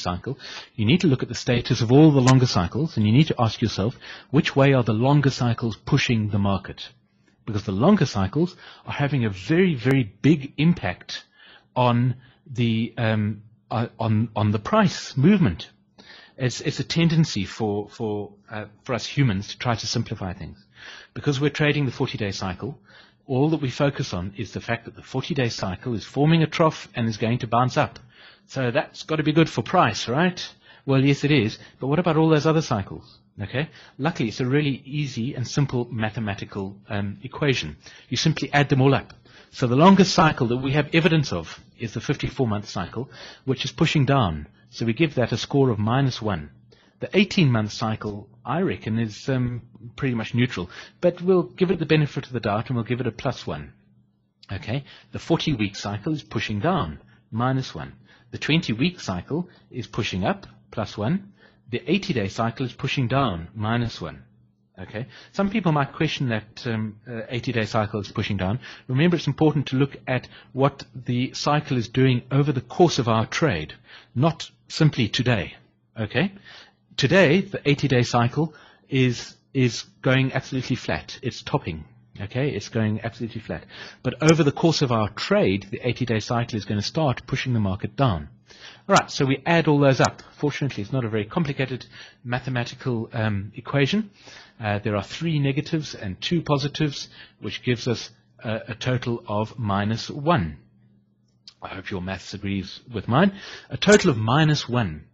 cycle, you need to look at the status of all the longer cycles, and you need to ask yourself, which way are the longer cycles pushing the market? Because the longer cycles are having a very, very big impact on the price movement. It's a tendency for us humans to try to simplify things. Because we're trading the 40-day cycle, all that we focus on is the fact that the 40-day cycle is forming a trough and is going to bounce up. So that's got to be good for price, right? Well, yes, it is. But what about all those other cycles? Okay. Luckily, it's a really easy and simple mathematical equation. You simply add them all up. So the longest cycle that we have evidence of is the 54-month cycle, which is pushing down. So we give that a score of -1. The 18-month cycle, I reckon, is pretty much neutral. But we'll give it the benefit of the doubt and we'll give it a +1. Okay. The 40-week cycle is pushing down, -1. The 20-week cycle is pushing up, +1. The 80-day cycle is pushing down, -1. Okay. Some people might question that 80-day cycle is pushing down. Remember, it's important to look at what the cycle is doing over the course of our trade, not simply today. Okay. Today, the 80-day cycle is going absolutely flat. It's topping. Okay, it's going absolutely flat. But over the course of our trade, the 80-day cycle is going to start pushing the market down. All right, so we add all those up. Fortunately, it's not a very complicated mathematical equation. There are 3 negatives and 2 positives, which gives us a total of -1. I hope your maths agrees with mine. A total of -1.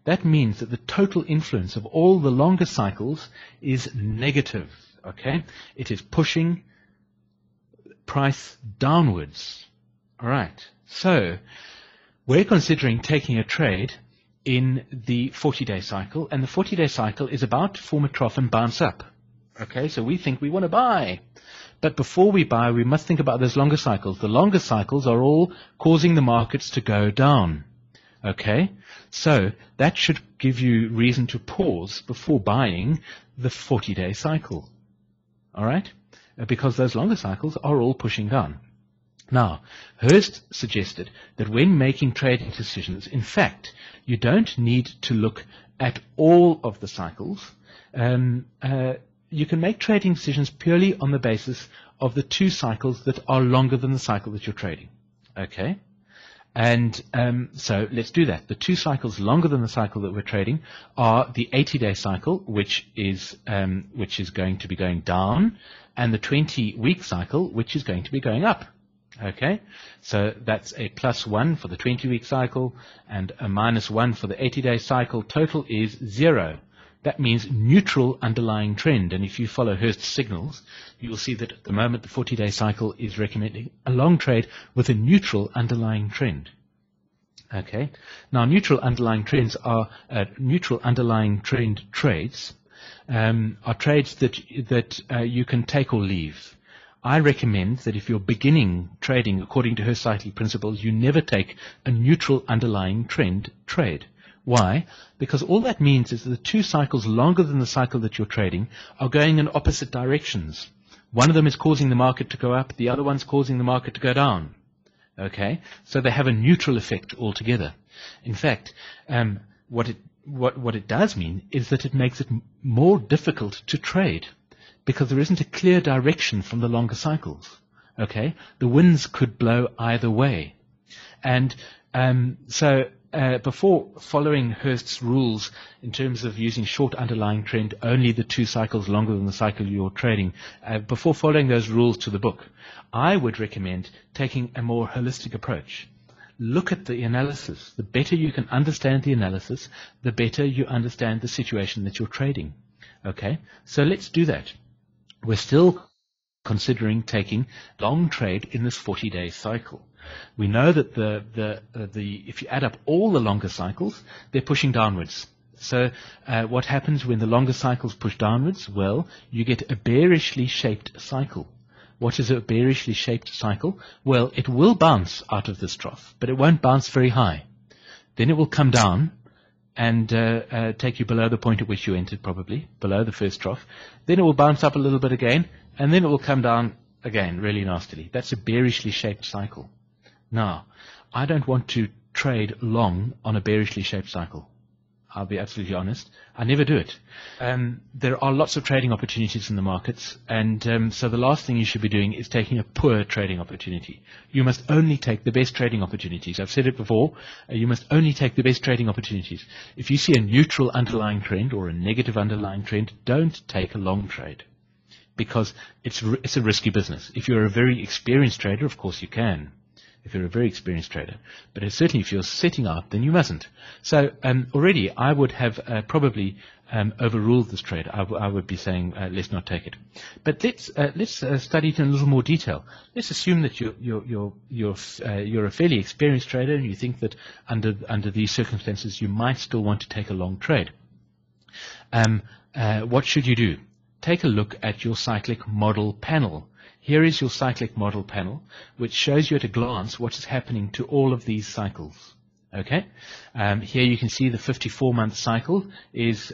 That means that the total influence of all the longer cycles is negative. Okay, it is pushing price downwards. All right, so we're considering taking a trade in the 40-day cycle, and the 40-day cycle is about to form a trough and bounce up. Okay, so we think we want to buy. But before we buy, we must think about those longer cycles. The longer cycles are all causing the markets to go down. Okay, so that should give you reason to pause before buying the 40-day cycle. All right, because those longer cycles are all pushing down. Now, Hurst suggested that when making trading decisions, in fact, you don't need to look at all of the cycles. You can make trading decisions purely on the basis of the 2 cycles that are longer than the cycle that you're trading. Okay, and so let's do that. The 2 cycles longer than the cycle that we're trading are the 80-day cycle, which is going to be going down, and the 20-week cycle, which is going to be going up. Okay, so that's a +1 for the 20-week cycle and a -1 for the 80-day cycle. Total is 0. That means neutral underlying trend. And if you follow Hurst's signals, you will see that at the moment the 40-day cycle is recommending a long trade with a neutral underlying trend. Okay, now neutral underlying trends are neutral underlying trend trades are trades that you can take or leave. I recommend that if you're beginning trading according to Hurst cyclic principles, you never take a neutral underlying trend trade. Why? Because all that means is that the 2 cycles longer than the cycle that you're trading are going in opposite directions. One of them is causing the market to go up, the other one's causing the market to go down. Okay, so they have a neutral effect altogether. In fact, what it does mean is that it makes it more difficult to trade, because there isn't a clear direction from the longer cycles. Okay, the winds could blow either way, and so before following Hurst's rules in terms of using short underlying trend, only the 2 cycles longer than the cycle you're trading, before following those rules to the book, I would recommend taking a more holistic approach. Look at the analysis. The better you can understand the analysis, the better you understand the situation that you're trading. Okay, so let's do that. We're still considering taking long trade in this 40-day cycle. We know that if you add up all the longer cycles, they're pushing downwards. So what happens when the longer cycles push downwards? Well, you get a bearishly shaped cycle. What is a bearishly shaped cycle? Well, it will bounce out of this trough, but it won't bounce very high. Then it will come down and take you below the point at which you entered, probably, below the first trough. Then it will bounce up a little bit again, and then it will come down again, really nastily. That's a bearishly shaped cycle. Now, I don't want to trade long on a bearishly shaped cycle. I'll be absolutely honest. I never do it. There are lots of trading opportunities in the markets, and so the last thing you should be doing is taking a poor trading opportunity. You must only take the best trading opportunities. I've said it before. You must only take the best trading opportunities. If you see a neutral underlying trend or a negative underlying trend, don't take a long trade, because it's a risky business. If you're a very experienced trader, of course you can. If you're a very experienced trader. But certainly if you're setting out, then you mustn't. So already I would have probably overruled this trade. I would be saying let's not take it. But let's study it in a little more detail. Let's assume that you're a fairly experienced trader, and you think that under these circumstances you might still want to take a long trade. What should you do? Take a look at your cyclic model panel. Here is your cyclic model panel, which shows you at a glance what is happening to all of these cycles. Okay, here you can see the 54-month cycle is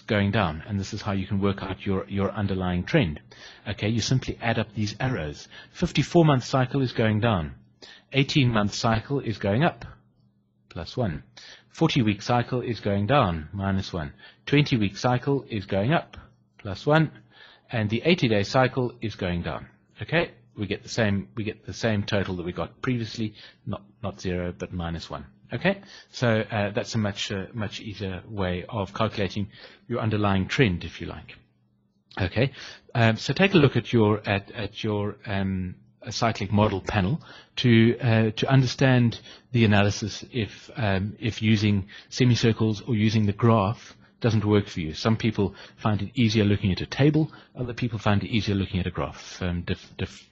going down, and this is how you can work out your underlying trend. Okay, you simply add up these arrows. 54-month cycle is going down. 18-month cycle is going up, +1. 40-week cycle is going down, -1. 20-week cycle is going up, +1. And the 80-day cycle is going down. Okay, we get the same total that we got previously, not 0 but -1. Okay, so that's a much easier way of calculating your underlying trend, if you like. Okay, so take a look at your cyclic model panel to understand the analysis if using semicircles or using the graph doesn't work for you. Some people find it easier looking at a table, other people find it easier looking at a graph.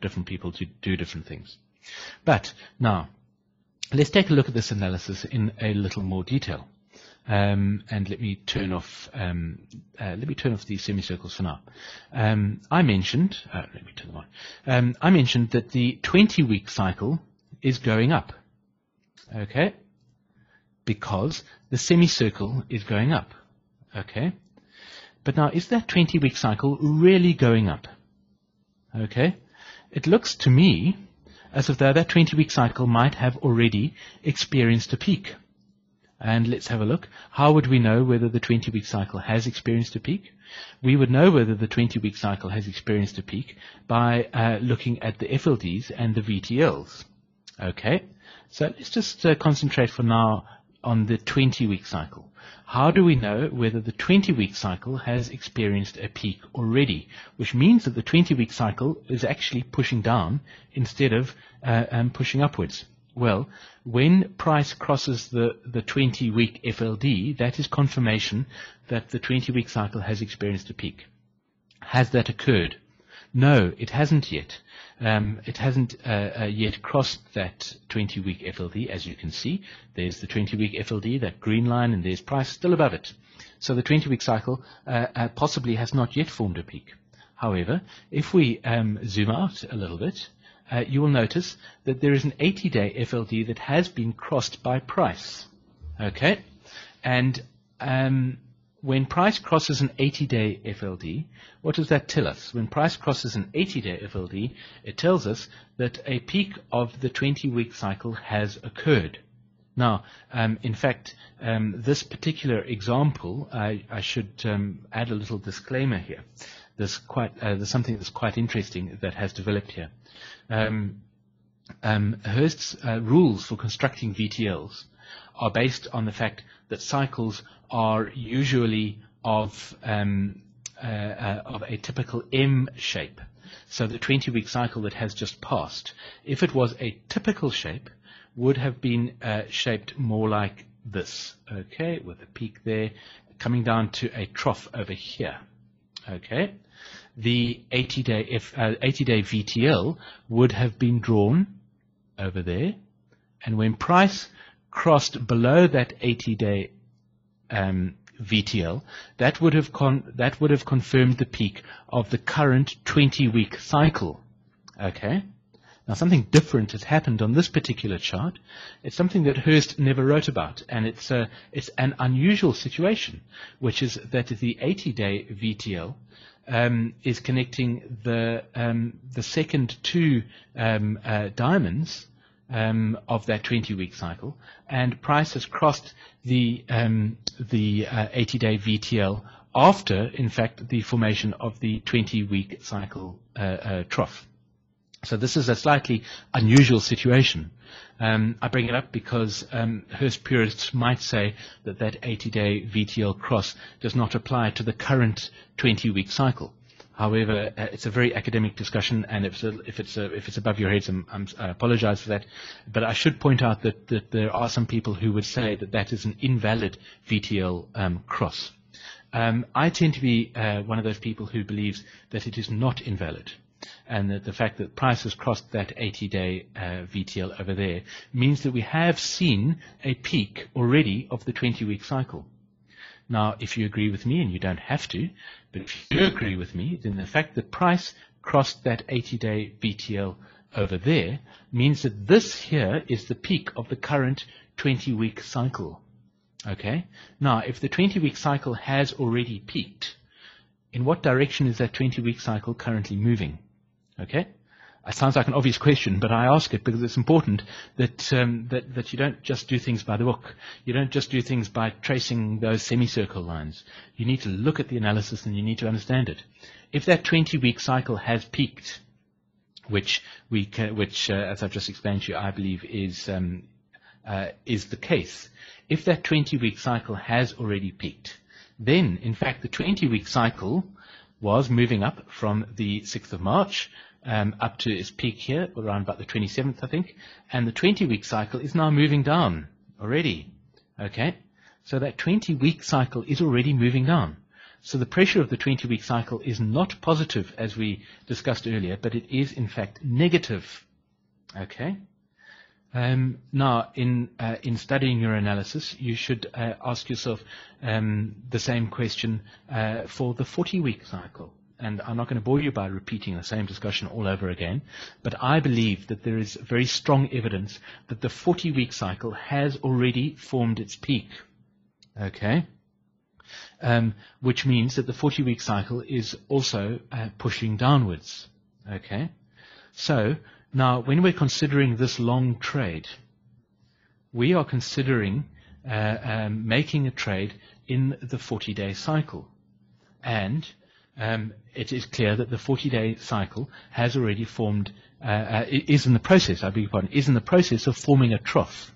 Different people do different things. But now, let's take a look at this analysis in a little more detail. And let me turn off these semicircles for now. I mentioned I mentioned that the 20-week cycle is going up. Okay, because the semicircle is going up. Okay, but now is that 20-week cycle really going up? Okay, it looks to me as if that 20-week cycle might have already experienced a peak. And let's have a look. How would we know whether the 20-week cycle has experienced a peak? We would know whether the 20-week cycle has experienced a peak by looking at the FLDs and the VTLs. Okay, so let's just concentrate for now on the 20-week cycle. How do we know whether the 20-week cycle has experienced a peak already? Which means that the 20-week cycle is actually pushing down instead of pushing upwards. Well, when price crosses the 20-week FLD, that is confirmation that the 20-week cycle has experienced a peak. Has that occurred? No, it hasn't yet. It hasn't yet crossed that 20-week FLD, as you can see. There's the 20-week FLD, that green line, and there's price still above it. So the 20-week cycle possibly has not yet formed a peak. However, if we zoom out a little bit, you will notice that there is an 80-day FLD that has been crossed by price. Okay, and when price crosses an 80-day FLD, what does that tell us? When price crosses an 80-day FLD, it tells us that a peak of the 20-week cycle has occurred. Now, in fact, this particular example, I should add a little disclaimer here. There's something that's quite interesting that has developed here. Hurst's rules for constructing VTLs are based on the fact that cycles are usually of a typical M shape. So the 20-week cycle that has just passed, if it was a typical shape, would have been shaped more like this, okay, with a peak there, coming down to a trough over here, okay. The 80-day VTL would have been drawn over there, and when price crossed below that 80-day VTL, that would have confirmed the peak of the current 20-week cycle. Okay. Now something different has happened on this particular chart. It's something that Hurst never wrote about, and it's an unusual situation, which is that the 80-day VTL is connecting the second two diamonds of that 20-week cycle, and price has crossed the 80-day VTL after, in fact, the formation of the 20-week cycle trough. So this is a slightly unusual situation. I bring it up because Hurst purists might say that that 80-day VTL cross does not apply to the current 20-week cycle. However, it's a very academic discussion, and if it's above your heads, I apologize for that. But I should point out that there are some people who would say that that is an invalid VTL cross. I tend to be one of those people who believes that it is not invalid, and that the fact that price has crossed that 80-day VTL over there means that we have seen a peak already of the 20-week cycle. Now, if you agree with me, and you don't have to, but if you agree with me, then the fact that price crossed that 80-day VTL over there means that this here is the peak of the current 20-week cycle. Okay? Now, if the 20-week cycle has already peaked, in what direction is that 20-week cycle currently moving? Okay? It sounds like an obvious question, but I ask it because it's important that that you don't just do things by the book. You don't just do things by tracing those semicircle lines. You need to look at the analysis and you need to understand it. If that 20-week cycle has peaked, which as I've just explained to you, I believe is the case. If that 20-week cycle has already peaked, then in fact the 20-week cycle was moving up from the 6th of March up to its peak here, around about the 27th, I think, and the 20-week cycle is now moving down already. Okay, so that 20-week cycle is already moving down. So the pressure of the 20-week cycle is not positive, as we discussed earlier, but it is in fact negative. Okay. Now, in studying your analysis, you should ask yourself the same question for the 40-week cycle. And I'm not going to bore you by repeating the same discussion all over again, but I believe that there is very strong evidence that the 40-week cycle has already formed its peak. Okay? Which means that the 40-week cycle is also pushing downwards. Okay? So, now, when we're considering this long trade, we are considering making a trade in the 40-day cycle. And it is clear that the 40-day cycle has already formed, is in the process of forming a trough.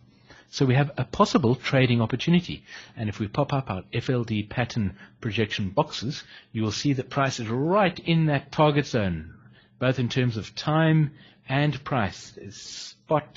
So we have a possible trading opportunity. And if we pop up our FLD pattern projection boxes, you will see that price is right in that target zone, both in terms of time and price. Is spot